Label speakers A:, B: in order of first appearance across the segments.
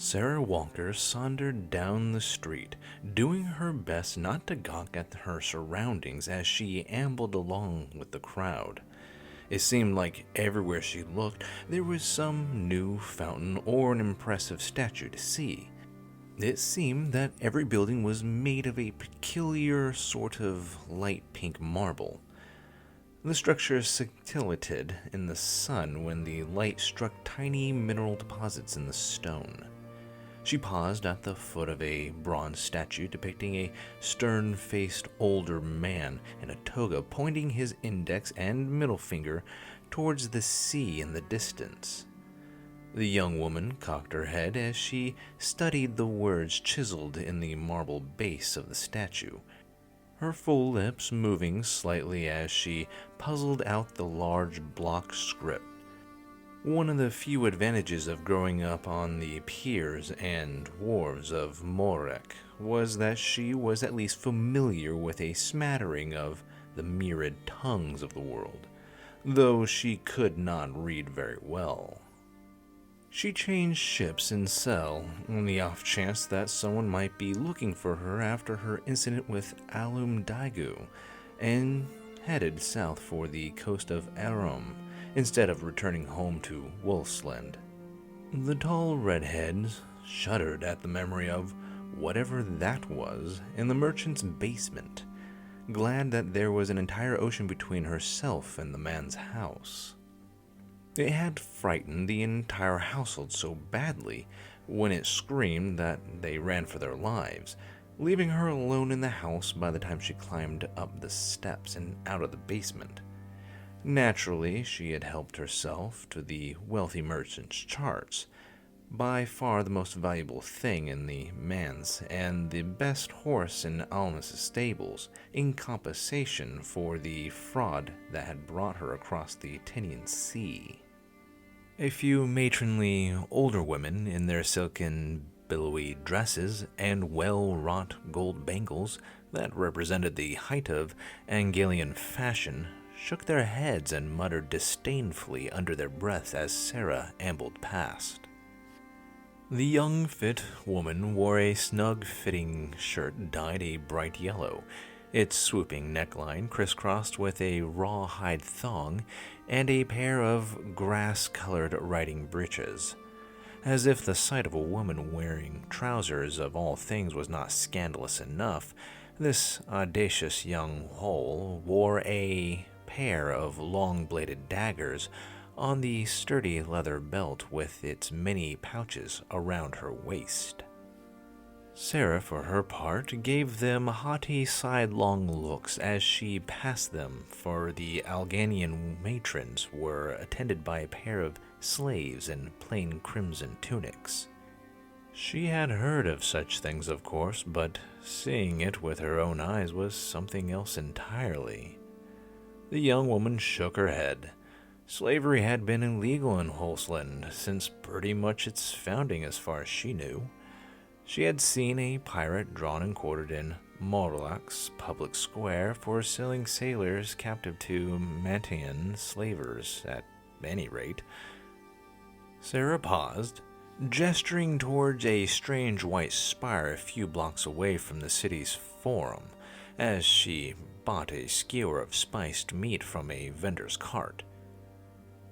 A: Sarah Walker sauntered down the street, doing her best not to gawk at her surroundings as she ambled along with the crowd. It seemed like everywhere she looked, there was some new fountain or an impressive statue to see. It seemed that every building was made of a peculiar sort of light pink marble. The structure scintillated in the sun when the light struck tiny mineral deposits in the stone. She paused at the foot of a bronze statue depicting a stern-faced older man in a toga pointing his index and middle finger towards the sea in the distance. The young woman cocked her head as she studied the words chiseled in the marble base of the statue, her full lips moving slightly as she puzzled out the large block script. One of the few advantages of growing up on the piers and wharves of Morek was that she was at least familiar with a smattering of the myriad tongues of the world, though she could not read very well. She changed ships in Cell on the off chance that someone might be looking for her after her incident with Alum Daigu, and headed south for the coast of Arum, instead of returning home to Wolfsland. The tall redhead shuddered at the memory of whatever that was in the merchant's basement, glad that there was an entire ocean between herself and the man's house. It had frightened the entire household so badly when it screamed that they ran for their lives, leaving her alone in the house by the time she climbed up the steps and out of the basement. Naturally, she had helped herself to the wealthy merchant's charts, by far the most valuable thing in the manse and the best horse in Almus's stables, in compensation for the fraud that had brought her across the Tinian Sea. A few matronly older women in their silken billowy dresses and well-wrought gold bangles that represented the height of Angalian fashion shook their heads and muttered disdainfully under their breaths as Sarah ambled past. The young, fit woman wore a snug-fitting shirt dyed a bright yellow, its swooping neckline crisscrossed with a rawhide thong and a pair of grass-colored riding breeches. As if the sight of a woman wearing trousers of all things was not scandalous enough, this audacious young whole wore a pair of long-bladed daggers on the sturdy leather belt with its many pouches around her waist. Sarah, for her part, gave them haughty sidelong looks as she passed them, for the Alganian matrons were attended by a pair of slaves in plain crimson tunics. She had heard of such things, of course, but seeing it with her own eyes was something else entirely. The young woman shook her head. Slavery had been illegal in Holsland since pretty much its founding as far as she knew. She had seen a pirate drawn and quartered in Morlach's public square for selling sailors captive to Mantian slavers, at any rate. Sarah paused, gesturing towards a strange white spire a few blocks away from the city's forum, as she bought a skewer of spiced meat from a vendor's cart.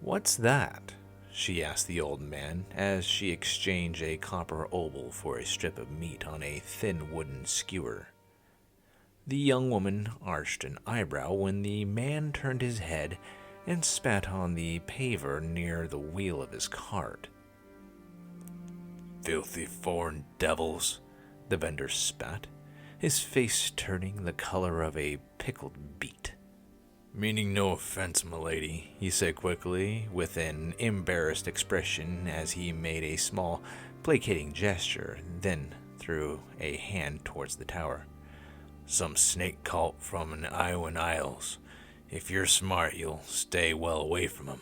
A: "What's that?" she asked the old man as she exchanged a copper obol for a strip of meat on a thin wooden skewer. The young woman arched an eyebrow when the man turned his head and spat on the paver near the wheel of his cart. "Filthy foreign devils," the vendor spat, his face turning the color of a pickled beet. "Meaning no offense, milady," he said quickly, with an embarrassed expression as he made a small, placating gesture, then threw a hand towards the tower. "Some snake cult from an Iowan Isles. If you're smart, you'll stay well away from 'em.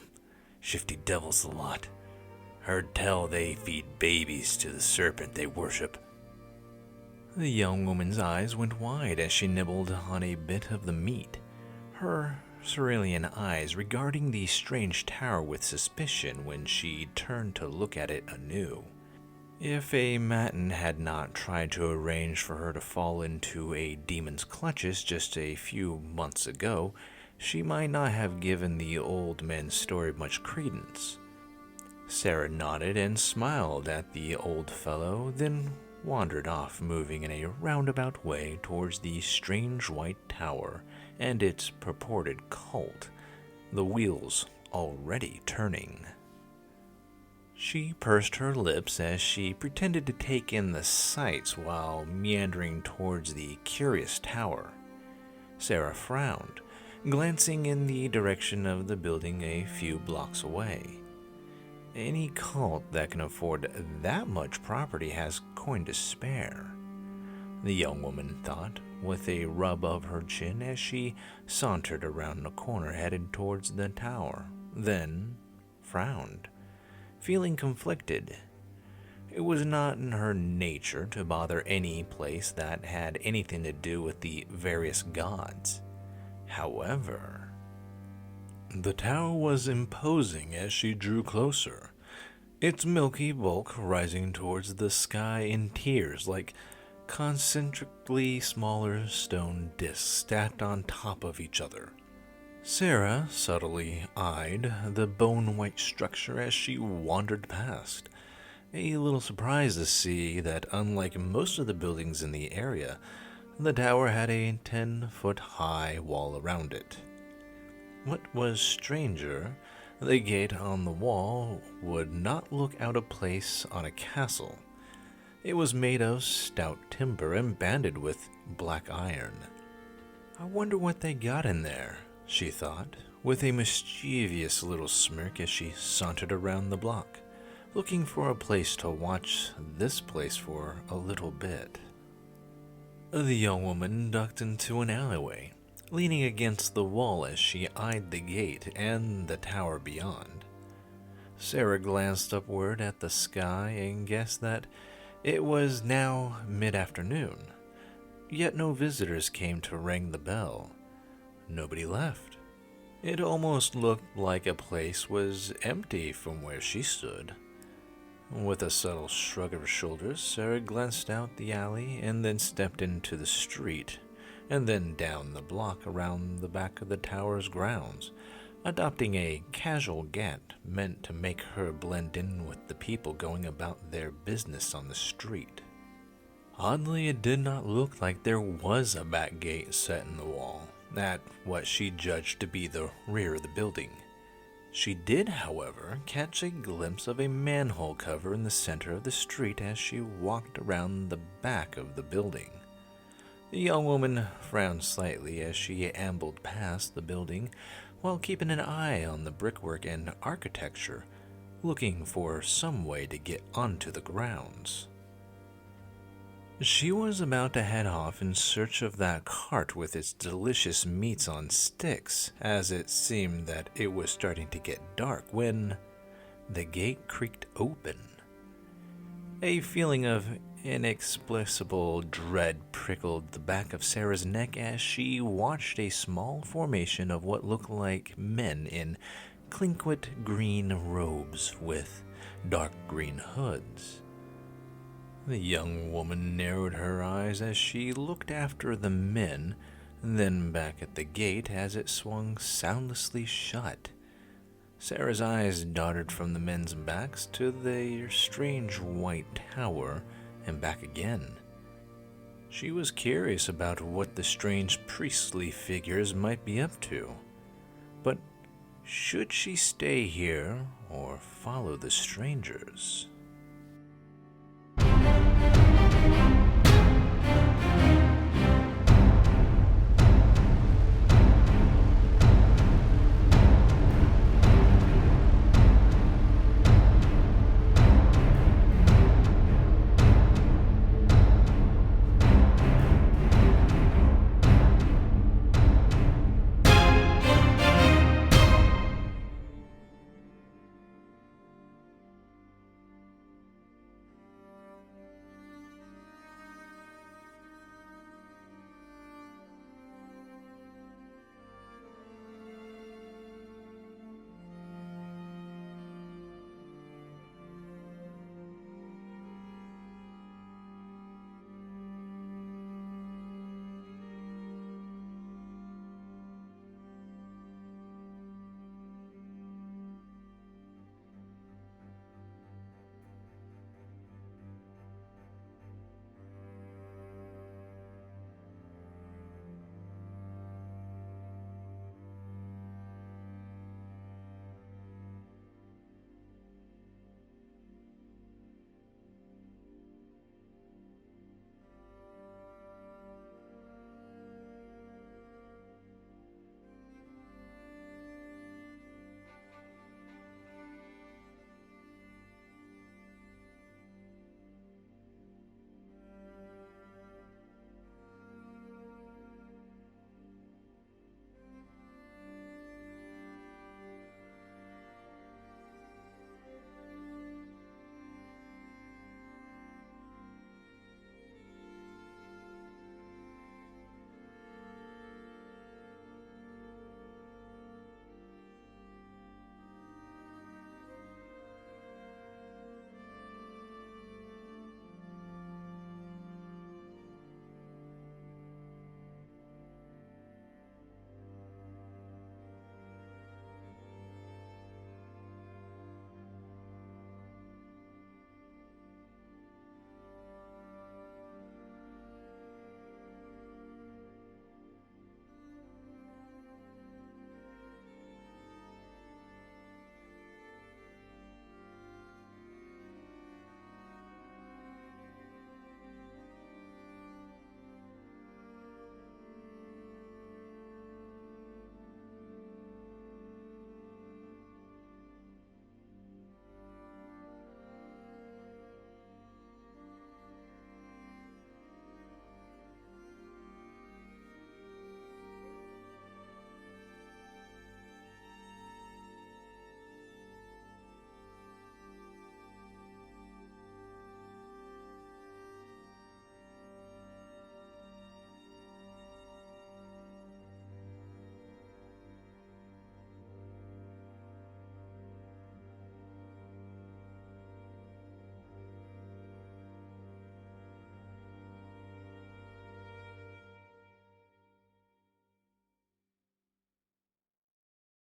A: Shifty devils the lot. Heard tell they feed babies to the serpent they worship." The young woman's eyes went wide as she nibbled on a bit of the meat, her cerulean eyes regarding the strange tower with suspicion when she turned to look at it anew. If a matin had not tried to arrange for her to fall into a demon's clutches just a few months ago, she might not have given the old man's story much credence. Sarah nodded and smiled at the old fellow, then wandered off, moving in a roundabout way towards the strange white tower and its purported cult, the wheels already turning. She pursed her lips as she pretended to take in the sights while meandering towards the curious tower. Sarah frowned, glancing in the direction of the building a few blocks away. Any cult that can afford that much property has coin to spare, the young woman thought, with a rub of her chin as she sauntered around the corner headed towards the tower, then frowned, feeling conflicted. It was not in her nature to bother any place that had anything to do with the various gods. However, the tower was imposing as she drew closer, its milky bulk rising towards the sky in tiers like concentrically smaller stone discs stacked on top of each other. Sarah subtly eyed the bone-white structure as she wandered past, a little surprised to see that unlike most of the buildings in the area, the tower had a 10-foot-high wall around it. What was stranger, the gate on the wall would not look out of place on a castle. It was made of stout timber and banded with black iron. I wonder what they got in there, she thought, with a mischievous little smirk as she sauntered around the block, looking for a place to watch this place for a little bit. The young woman ducked into an alleyway, leaning against the wall as she eyed the gate and the tower beyond. Sarah glanced upward at the sky and guessed that it was now mid-afternoon, yet no visitors came to ring the bell. Nobody left. It almost looked like a place was empty from where she stood. With a subtle shrug of her shoulders, Sarah glanced out the alley and then stepped into the street, and then down the block around the back of the tower's grounds, adopting a casual gait meant to make her blend in with the people going about their business on the street. Oddly, it did not look like there was a back gate set in the wall, at what she judged to be the rear of the building. She did, however, catch a glimpse of a manhole cover in the center of the street as she walked around the back of the building. The young woman frowned slightly as she ambled past the building while keeping an eye on the brickwork and architecture, looking for some way to get onto the grounds. She was about to head off in search of that cart with its delicious meats on sticks, as it seemed that it was starting to get dark, when the gate creaked open. A feeling of inexplicable dread prickled the back of Sarah's neck as she watched a small formation of what looked like men in clinquet green robes with dark green hoods. The young woman narrowed her eyes as she looked after the men, then back at the gate as it swung soundlessly shut. Sarah's eyes darted from the men's backs to the strange white tower and back again. She was curious about what the strange priestly figures might be up to, but should she stay here or follow the strangers?